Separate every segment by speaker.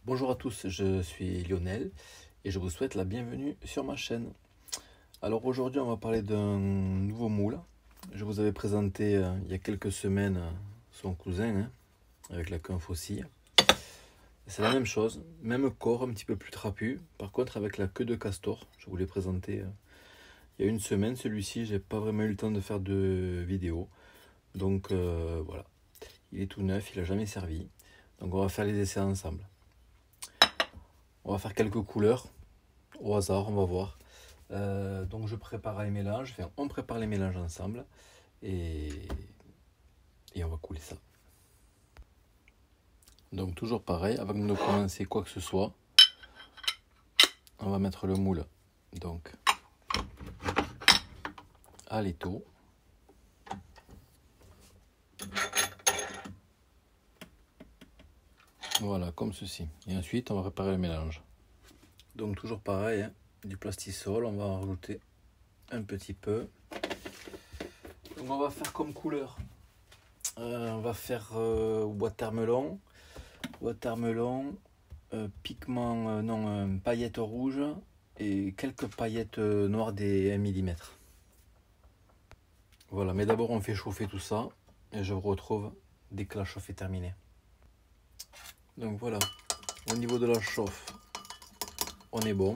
Speaker 1: Bonjour à tous, je suis Lionel et je vous souhaite la bienvenue sur ma chaîne. Alors aujourd'hui on va parler d'un nouveau moule. Je vous avais présenté il y a quelques semaines son cousin avec la queue en faucille. C'est la même chose, même corps, un petit peu plus trapu, par contre avec la queue de castor. Je vous l'ai présenté il y a une semaine, celui-ci j'ai pas vraiment eu le temps de faire de vidéo. Donc voilà, il est tout neuf, il n'a jamais servi. Donc on va faire les essais ensemble. On va faire quelques couleurs au hasard, on va voir. Donc je prépare les mélanges, enfin, on prépare les mélanges ensemble et on va couler ça. Donc toujours pareil, avant de commencer quoi que ce soit, on va mettre le moule donc à l'étau. Voilà, comme ceci. Et ensuite on va préparer le mélange. Donc toujours pareil, du plastisol, on va en rajouter un petit peu. Donc on va faire comme couleur. On va faire watermelon, pigment, paillettes rouges et quelques paillettes noires des 1 mm. Voilà, mais d'abord on fait chauffer tout ça et je vous retrouve dès que la chauffe est terminée. Donc voilà, au niveau de la chauffe, on est bon.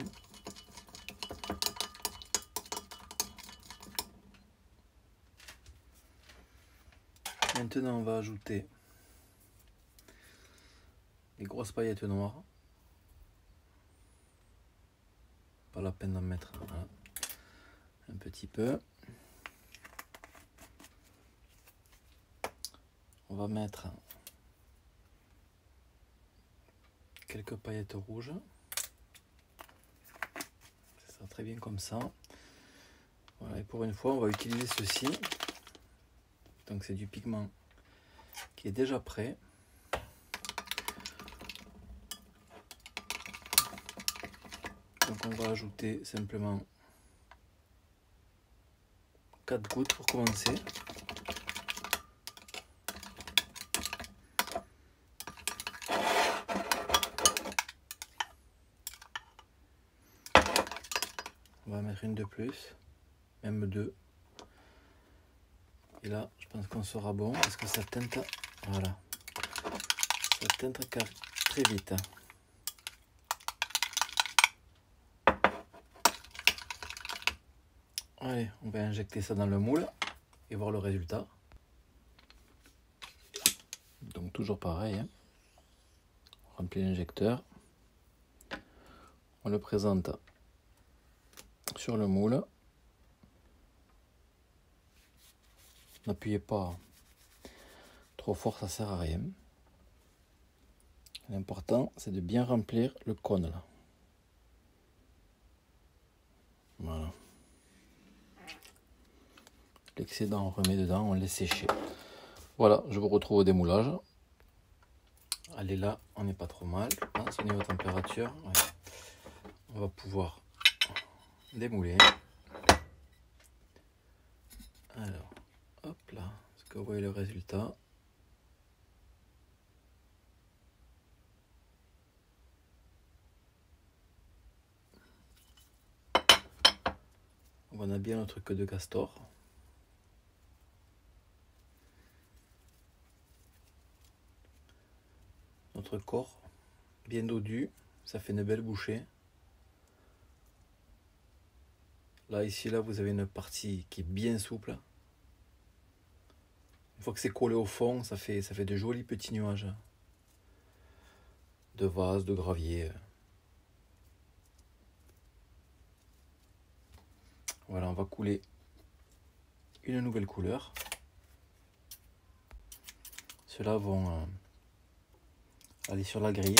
Speaker 1: Maintenant on va ajouter les grosses paillettes noires. Pas la peine d'en mettre un petit peu. On va mettre quelques paillettes rouges. Ça sera très bien comme ça. Voilà, et pour une fois, on va utiliser ceci. Donc c'est du pigment qui est déjà prêt. Donc on va ajouter simplement 4 gouttes pour commencer. On va mettre une de plus, même 2. Et là, je pense qu'on sera bon parce que ça teinte, voilà, ça teinte très vite. Allez, on va injecter ça dans le moule et voir le résultat. Donc toujours pareil, on remplit l'injecteur, on le présente sur le moule. N'appuyez pas trop fort, ça sert à rien. L'important c'est de bien remplir le cône là. Voilà. L'excédent on remet dedans, on laisse sécher. Voilà, je vous retrouve au démoulage. Allez, là on n'est pas trop mal, je pense, au niveau de température. Ouais. On va pouvoir démouler. Alors, hop là, est-ce que vous voyez le résultat? On a bien notre queue de castor. Notre corps bien dodu, ça fait une belle bouchée. Là, ici, là, vous avez une partie qui est bien souple. Une fois que c'est collé au fond, ça fait de jolis petits nuages de vase, de gravier. Voilà, on va couler une nouvelle couleur. Ceux-là vont aller sur la grille.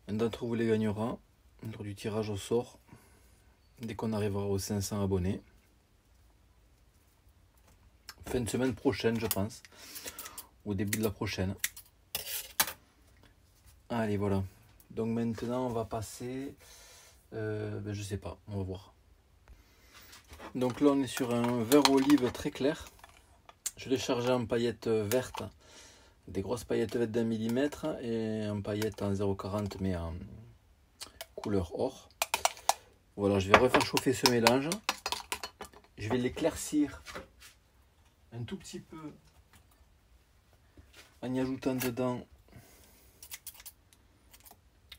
Speaker 1: Un d'entre vous les gagnera lors du tirage au sort dès qu'on arrivera aux 500 abonnés. Fin de semaine prochaine, je pense, au début de la prochaine. Allez, voilà. Donc maintenant, on va passer, je sais pas, on va voir. Donc là, on est sur un vert olive très clair. Je l'ai chargé en paillettes vertes des grosses paillettes d'un millimètre et un paillette en 0,40 mais en couleur or. Voilà, je vais refaire chauffer ce mélange. Je vais l'éclaircir un tout petit peu en y ajoutant dedans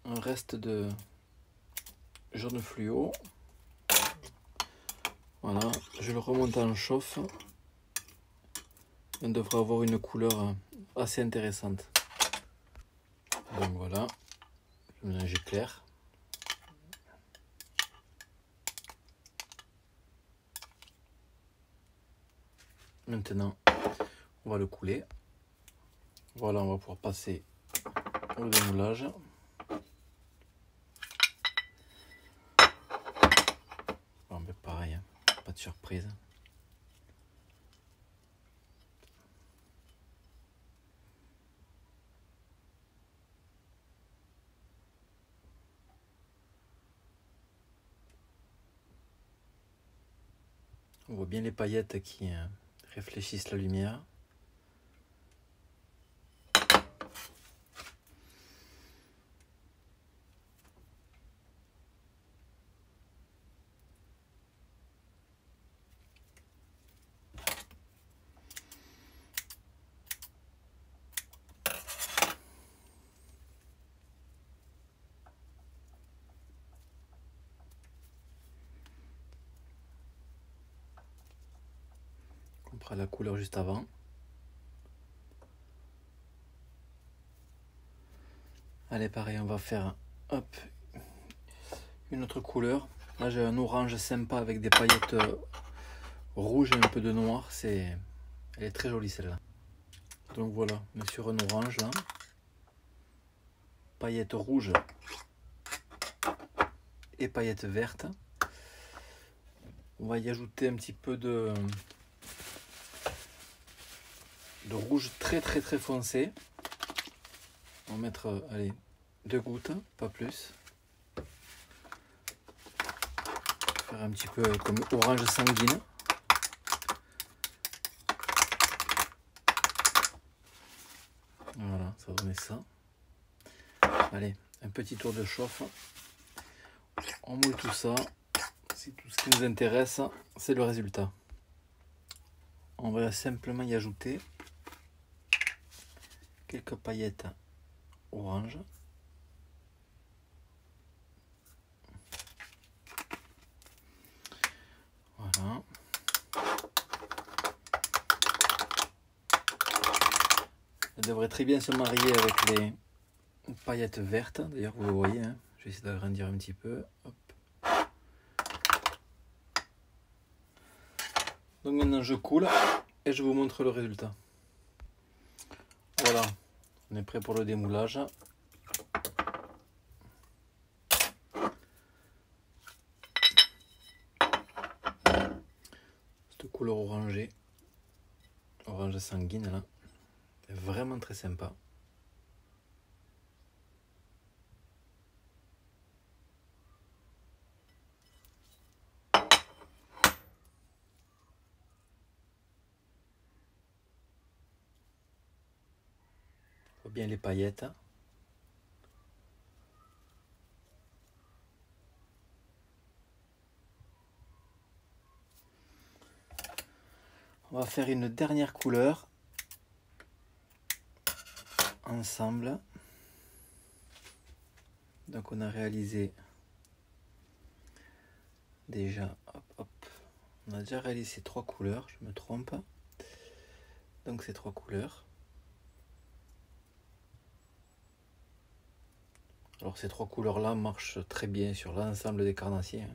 Speaker 1: un reste de jaune fluo. Voilà, je le remonte en chauffe. On devrait avoir une couleur assez intéressante. Donc voilà, le mélange est clair. Maintenant, on va le couler. Voilà, on va pouvoir passer au démoulage. Bon, ben pareil, hein, pas de surprise. On voit bien les paillettes qui réfléchissent la lumière. On prend la couleur juste avant. Allez, pareil, on va faire hop, une autre couleur. Là, j'ai un orange sympa avec des paillettes rouges et un peu de noir. Elle est très jolie celle-là. Donc voilà, on est sur un orange là. Paillettes rouges et paillettes vertes. On va y ajouter un petit peu de rouge très foncé. On va mettre, allez, 2 gouttes, pas plus. Faire un petit peu comme orange sanguine. Voilà, ça va donner ça. Allez, un petit tour de chauffe. On moule tout ça. Si tout ce qui nous intéresse, c'est le résultat. On va simplement y ajouter quelques paillettes orange. Voilà. Elle devrait très bien se marier avec les paillettes vertes. D'ailleurs, vous le voyez, hein. Je vais essayer d'agrandir un petit peu. Hop. Donc maintenant, je coule et je vous montre le résultat. Voilà, on est prêt pour le démoulage. Cette couleur orangée, orange sanguine là, est vraiment très sympa. On voit bien les paillettes. On va faire une dernière couleur ensemble. Donc on a réalisé déjà, on a déjà réalisé 3 couleurs, je me trompe. Donc ces 3 couleurs. Alors ces 3 couleurs là marchent très bien sur l'ensemble des carnassiers.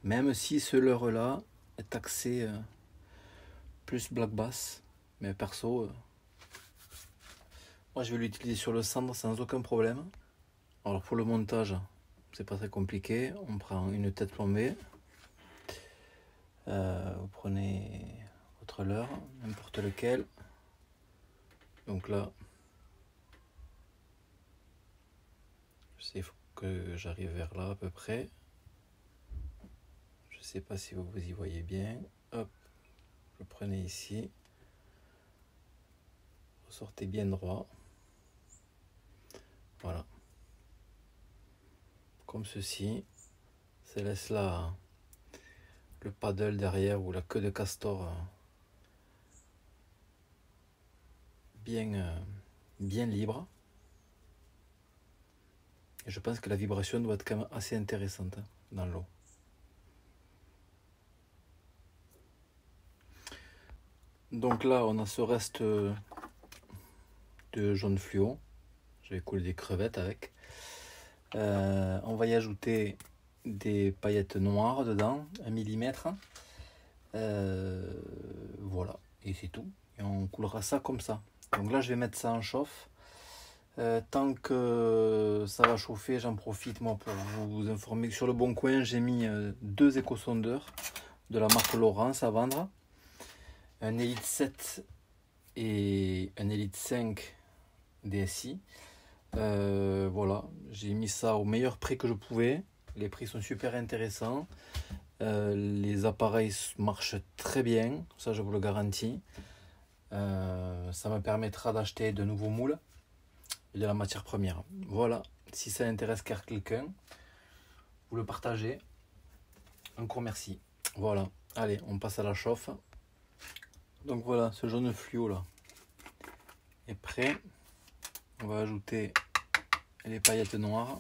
Speaker 1: Même si ce leurre là est axé plus black bass. Mais perso, moi je vais l'utiliser sur le cendre sans aucun problème. Alors pour le montage, c'est pas très compliqué. On prend une tête plombée. Vous prenez votre leurre, n'importe lequel. Donc là, je sais, il faut que j'arrive vers là à peu près. Je sais pas si vous y voyez bien. Hop, le prenez ici. ressortez bien droit. Voilà. Comme ceci. Ça laisse là le paddle derrière ou la queue de castor bien libre. Et je pense que la vibration doit être quand même assez intéressante dans l'eau. Donc là, on a ce reste de jaune fluo. Je vais couler des crevettes avec. On va y ajouter des paillettes noires dedans, 1 millimètre. Voilà, et c'est tout. Et on coulera ça comme ça. Donc là, je vais mettre ça en chauffe. Tant que ça va chauffer, j'en profite moi pour vous informer que sur le Bon Coin, j'ai mis 2 éco-sondeurs de la marque Lowrance à vendre. Un Elite 7 et un Elite 5 DSI. Voilà, j'ai mis ça au meilleur prix que je pouvais. Les prix sont super intéressants. Les appareils marchent très bien, ça je vous le garantis. Ça me permettra d'acheter de nouveaux moules et de la matière première. Voilà, si ça intéresse quelqu'un, vous le partagez. Encore merci. Voilà, allez, on passe à la chauffe. Donc voilà, ce jaune fluo là est prêt. On va ajouter les paillettes noires.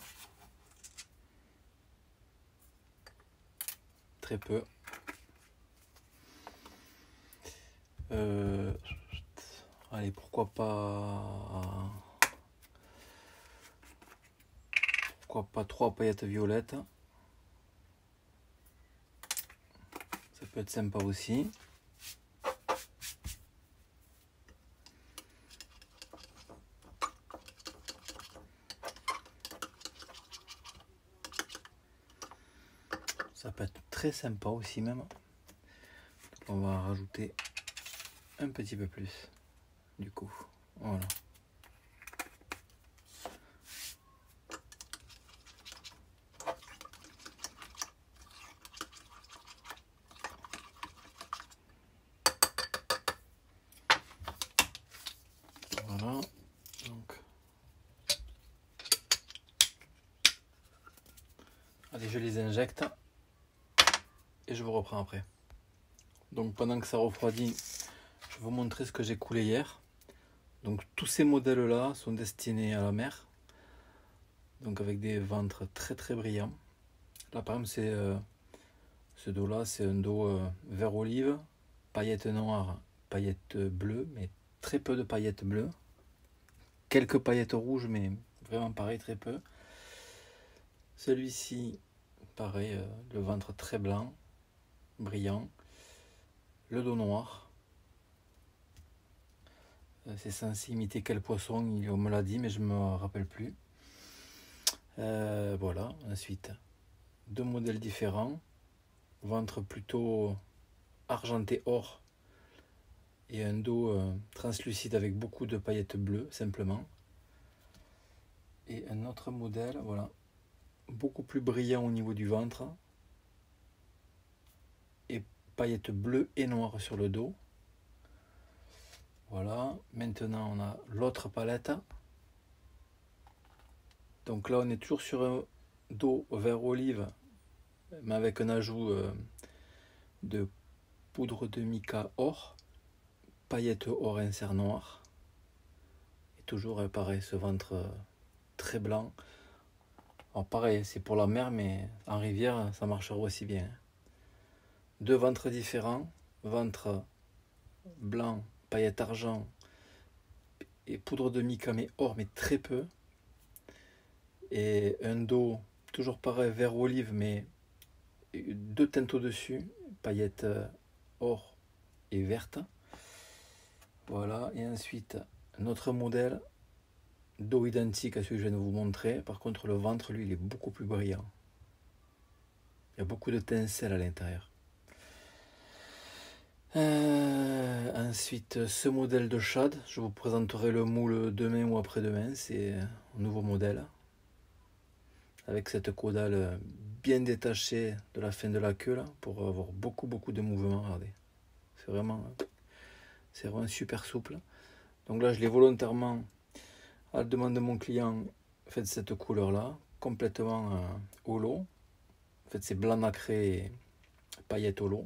Speaker 1: Très peu. Allez, pourquoi pas 3 paillettes violettes. Ça peut être sympa aussi. Ça peut être très sympa aussi même. On va rajouter un petit peu plus du coup. Voilà. Voilà. Donc. Allez, je les injecte et je vous reprends après. Donc pendant que ça refroidit, je vais vous montrer ce que j'ai coulé hier. Donc tous ces modèles là sont destinés à la mer. Donc avec des ventres très très brillants. Là par exemple c'est ce dos là, c'est un dos vert olive, paillettes noires, paillettes bleues, mais très peu de paillettes bleues. Quelques paillettes rouges, mais vraiment pareil, très peu. Celui-ci, pareil, le ventre très blanc, brillant. Le dos noir. C'est censé imiter quel poisson, on me l'a dit, mais je ne me rappelle plus. Voilà, ensuite, 2 modèles différents. Ventre plutôt argenté or et un dos translucide avec beaucoup de paillettes bleues, simplement. Et un autre modèle, voilà, beaucoup plus brillant au niveau du ventre et paillettes bleues et noires sur le dos. Voilà, maintenant on a l'autre palette. Donc là on est toujours sur un dos vert olive, mais avec un ajout de poudre de mica or, paillettes or insert noir. Et toujours pareil, ce ventre très blanc. Alors pareil, c'est pour la mer, mais en rivière ça marchera aussi bien. 2 ventres différents, ventre blanc, paillettes argent et poudre de mica mais or, mais très peu. Et un dos toujours pareil, vert olive, mais 2 teintes au-dessus, paillettes or et verte. Voilà, et ensuite notre modèle, dos identique à celui que je viens de vous montrer. Par contre, le ventre, lui, il est beaucoup plus brillant. Il y a beaucoup de tincelles à l'intérieur. Ensuite, ce modèle de shad, je vous présenterai le moule demain ou après-demain. C'est un nouveau modèle. Avec cette caudale bien détachée de la fin de la queue là, pour avoir beaucoup de mouvements. Regardez, c'est vraiment super souple. Donc là, je l'ai volontairement, à la demande de mon client, fait cette couleur-là, complètement holo. En fait, c'est blanc nacré et paillettes holo.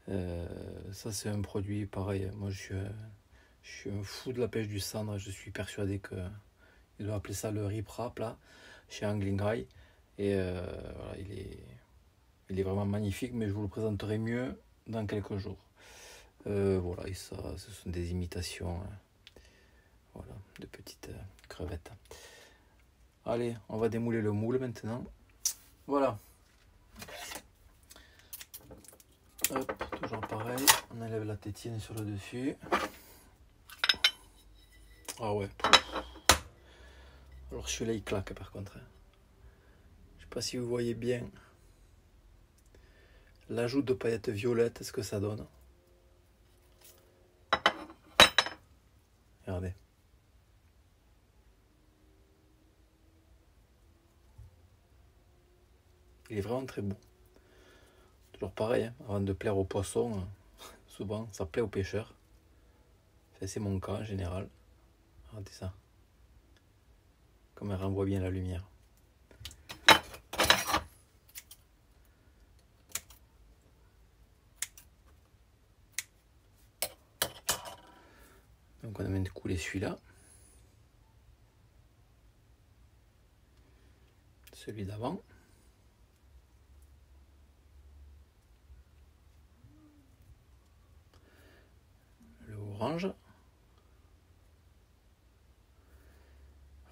Speaker 1: Ça, c'est un produit pareil. Moi, je suis un fou de la pêche du cendre. Je suis persuadé qu'il doit appeler ça le rip rap là, chez Angling High. Et voilà, il est vraiment magnifique, mais je vous le présenterai mieux dans quelques jours. Voilà, et ça, ce sont des imitations voilà, de petites crevettes. Allez, on va démouler le moule maintenant. Voilà. Hop, toujours pareil, on enlève la tétine sur le dessus. Ah ouais. Alors celui-là il claque par contre. Je sais pas si vous voyez bien l'ajout de paillettes violettes, ce que ça donne. Regardez. Il est vraiment très beau. Toujours pareil, hein, avant de plaire aux poissons, souvent ça plaît aux pêcheurs. Enfin, c'est mon cas en général. Regardez ça. Comme elle renvoie bien la lumière. Donc on amène de couler celui-là. Celui d'avant. Le orange.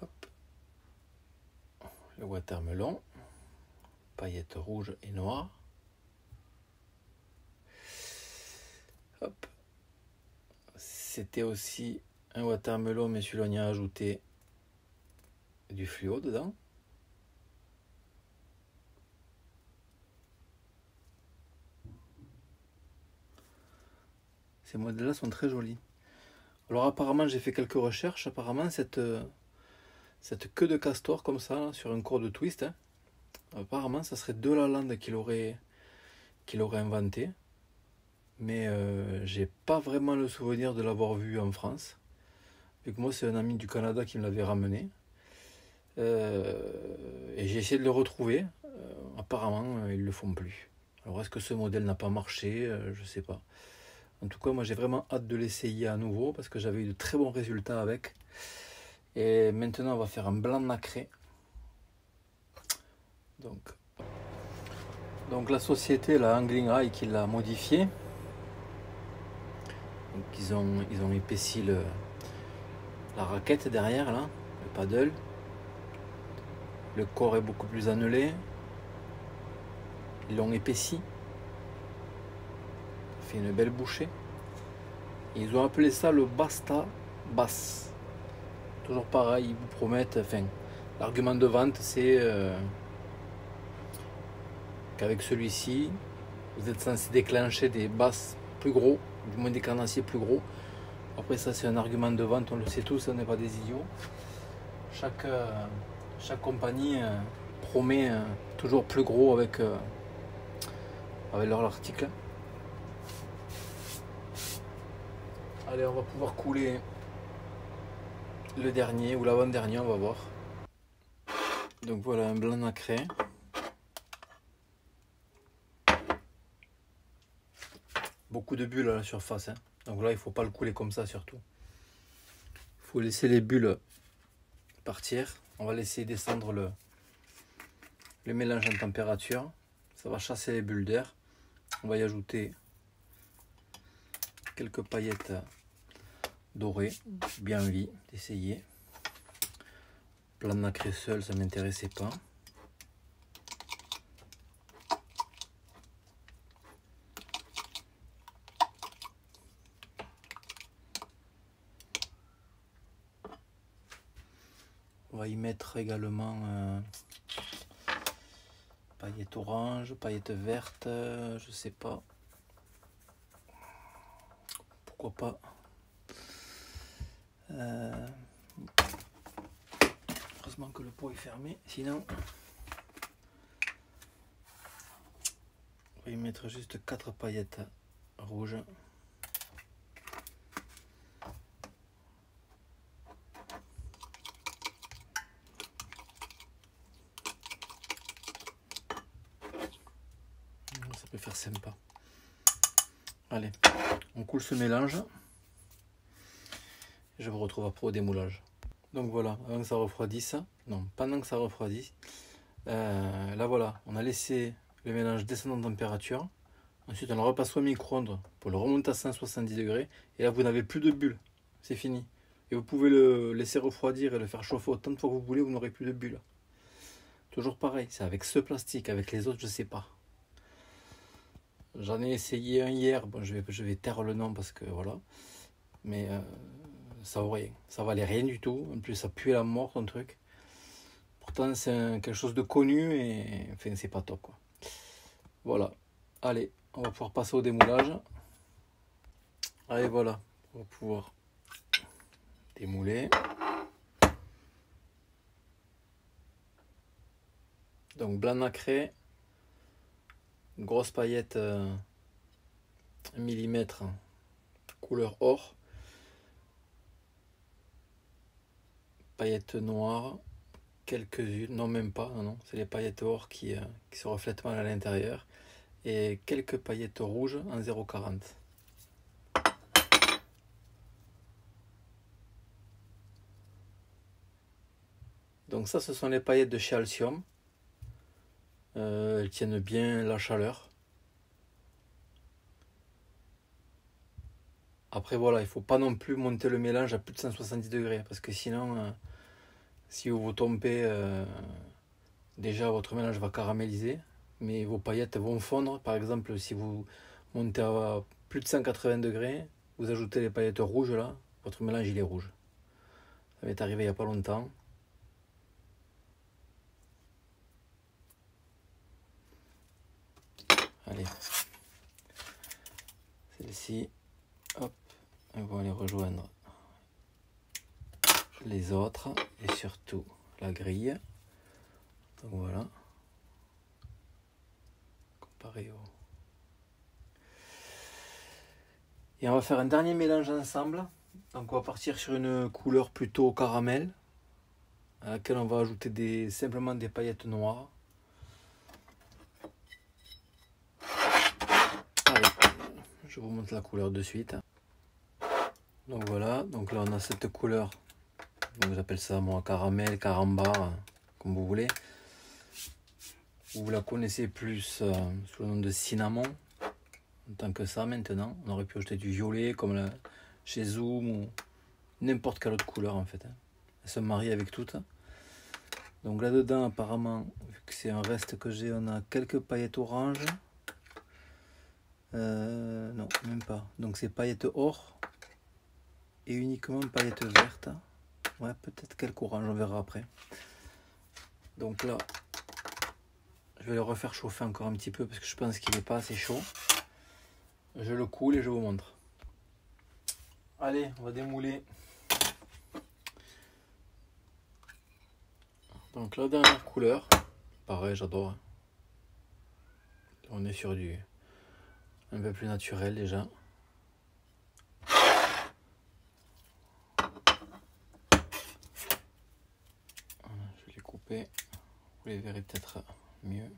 Speaker 1: Hop. Le watermelon. Paillettes rouges et noires. Hop. C'était aussi un watermelon, mais celui-là on y a ajouté du fluo dedans. Ces modèles-là sont très jolis. Alors apparemment j'ai fait quelques recherches. Apparemment cette queue de castor comme ça là, sur un corps de twist, hein, apparemment ça serait de la Lalande qu'il aurait inventé. Mais j'ai pas vraiment le souvenir de l'avoir vu en France. Vu que moi c'est un ami du Canada qui me l'avait ramené. Et j'ai essayé de le retrouver. Apparemment ils le font plus. Alors est-ce que ce modèle n'a pas marché? Je sais pas. En tout cas moi j'ai vraiment hâte de l'essayer à nouveau parce que j'avais eu de très bons résultats avec. Et maintenant on va faire un blanc nacré. Donc la société, la Angling High, qui l'a modifié. Donc ils ont épaissi la raquette derrière là, le paddle. Le corps est beaucoup plus annelé. Ils l'ont épaissi. Ça fait une belle bouchée. Et ils ont appelé ça le Basta Bass. Toujours pareil, ils vous promettent, enfin, l'argument de vente c'est qu'avec celui-ci, vous êtes censé déclencher des basses plus gros, du moins des carnassiers plus gros. Après ça c'est un argument de vente, on le sait tous, on n'est pas des idiots. Chaque compagnie promet toujours plus gros avec leur article. Allez, on va pouvoir couler le dernier ou l'avant-dernier, on va voir. Donc voilà, un blanc nacré. Beaucoup de bulles à la surface, hein. Donc là il ne faut pas le couler comme ça surtout. Il faut laisser les bulles partir. On va laisser descendre le mélange en température. Ça va chasser les bulles d'air. On va y ajouter quelques paillettes dorées. Bien envie d'essayer. Blanc nacré seul, ça ne m'intéressait pas. On va y mettre également paillettes orange, paillettes vertes, je sais pas. Pourquoi pas. Heureusement que le pot est fermé, sinon on va y mettre juste 4 paillettes rouges. vais faire sympa. Allez, on coule ce mélange. Je vous retrouve après au démoulage. Donc voilà, avant que ça refroidisse, non, pendant que ça refroidit, là voilà, on a laissé le mélange descendre en température. Ensuite, on le repasse au micro-ondes pour le remonter à 170 degrés. Et là, vous n'avez plus de bulles. C'est fini. Et vous pouvez le laisser refroidir et le faire chauffer autant de fois que vous voulez, vous n'aurez plus de bulles. Toujours pareil, c'est avec ce plastique, avec les autres, je ne sais pas. J'en ai essayé un hier, bon, je vais taire le nom parce que voilà. Mais ça vaut rien. Ça valait rien du tout. En plus, ça pue la mort, ton truc. Pourtant, c'est quelque chose de connu et enfin, c'est pas top, quoi. Voilà. Allez, on va pouvoir passer au démoulage. Allez, voilà. On va pouvoir démouler. Donc, blanc nacré. Une grosse paillette 1 mm. Couleur or. Paillettes noires. Quelques-unes. Non, même pas. Non, c'est les paillettes or qui se reflètent mal à l'intérieur. Et quelques paillettes rouges en 0,40. Donc ça, ce sont les paillettes de chez Alcyon. Elles tiennent bien la chaleur. Après voilà, il ne faut pas non plus monter le mélange à plus de 170 degrés. Parce que sinon, si vous tombez, déjà votre mélange va caraméliser. Mais vos paillettes vont fondre. Par exemple, si vous montez à plus de 180 degrés, vous ajoutez les paillettes rouges là, votre mélange il est rouge. Ça m'est arrivé il n'y a pas longtemps. Allez, celle-ci, hop, on va aller rejoindre les autres et surtout la grille. Donc voilà, comparé au... Et on va faire un dernier mélange ensemble. Donc on va partir sur une couleur plutôt caramel, à laquelle on va ajouter simplement des paillettes noires. Allez, je vous montre la couleur de suite. Donc voilà, donc là on a cette couleur, donc j'appelle ça moi caramel, carambar, comme vous voulez. Vous la connaissez plus sous le nom de cinnamon, en tant que ça maintenant. On aurait pu ajouter du violet comme chez Zoom ou n'importe quelle autre couleur en fait. Elle se marie avec toutes. Donc là-dedans apparemment, vu que c'est un reste que j'ai, on a quelques paillettes oranges. Non, même pas. Donc c'est paillettes or et uniquement paillettes vertes. Ouais, peut-être quelques oranges, on verra après. Donc là, je vais le refaire chauffer encore un petit peu parce que je pense qu'il n'est pas assez chaud. Je le coule et je vous montre. Allez, on va démouler. Donc la dernière couleur, pareil, j'adore. On est sur du un peu plus naturel déjà. Voilà, je l'ai coupé. Vous les verrez peut-être mieux.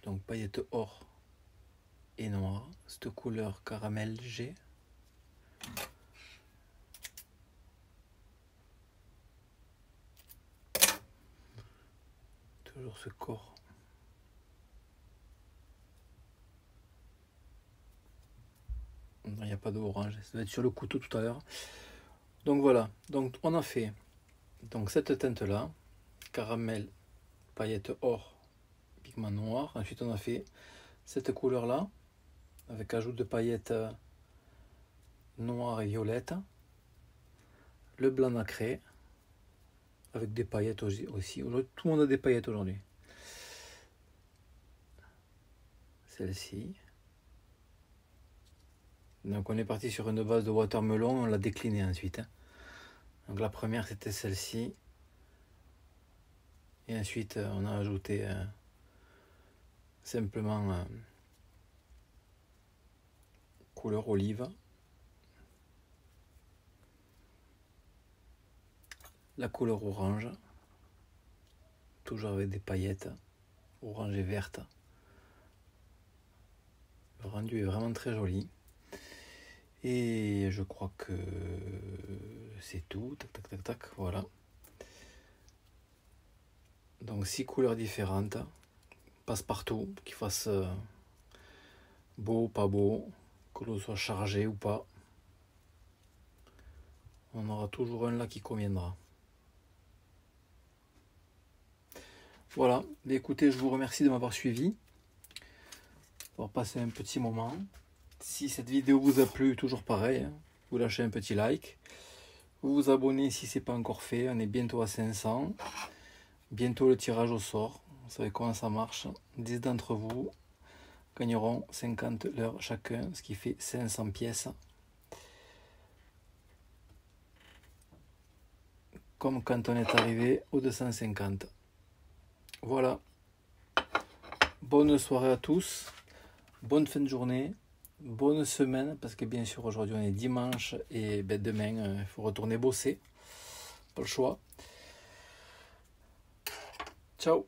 Speaker 1: Donc paillettes or et noir, cette couleur caramel G. Toujours ce corps. Il n'y a pas d'orange, ça va être sur le couteau tout à l'heure. Donc voilà, donc on a fait donc cette teinte là, caramel, paillettes or, pigment noir. Ensuite on a fait cette couleur là, avec ajout de paillettes noires et violettes. Le blanc nacré, avec des paillettes aussi. Tout le monde a des paillettes aujourd'hui. Celle-ci. Donc on est parti sur une base de watermelon, on l'a déclinée ensuite. Donc la première c'était celle-ci. Et ensuite on a ajouté simplement couleur olive. La couleur orange. toujours avec des paillettes orange et vertes. Le rendu est vraiment très joli. Et je crois que c'est tout. Tac, tac, tac, tac, voilà. Donc 6 couleurs différentes. Passe-partout, qu'il fasse beau, pas beau, que l'eau soit chargée ou pas. On aura toujours un là qui conviendra. Voilà, écoutez, je vous remercie de m'avoir suivi, d'avoir passé un petit moment. Si cette vidéo vous a plu, toujours pareil, vous lâchez un petit like. Vous vous abonnez si ce n'est pas encore fait, on est bientôt à 500. Bientôt le tirage au sort, vous savez comment ça marche. 10 d'entre vous gagneront 50 leurres chacun, ce qui fait 500 pièces. Comme quand on est arrivé aux 250. Voilà. Bonne soirée à tous. Bonne fin de journée. Bonne semaine. Parce que bien sûr aujourd'hui on est dimanche. Et ben, demain il faut retourner bosser. Pas le choix. Ciao.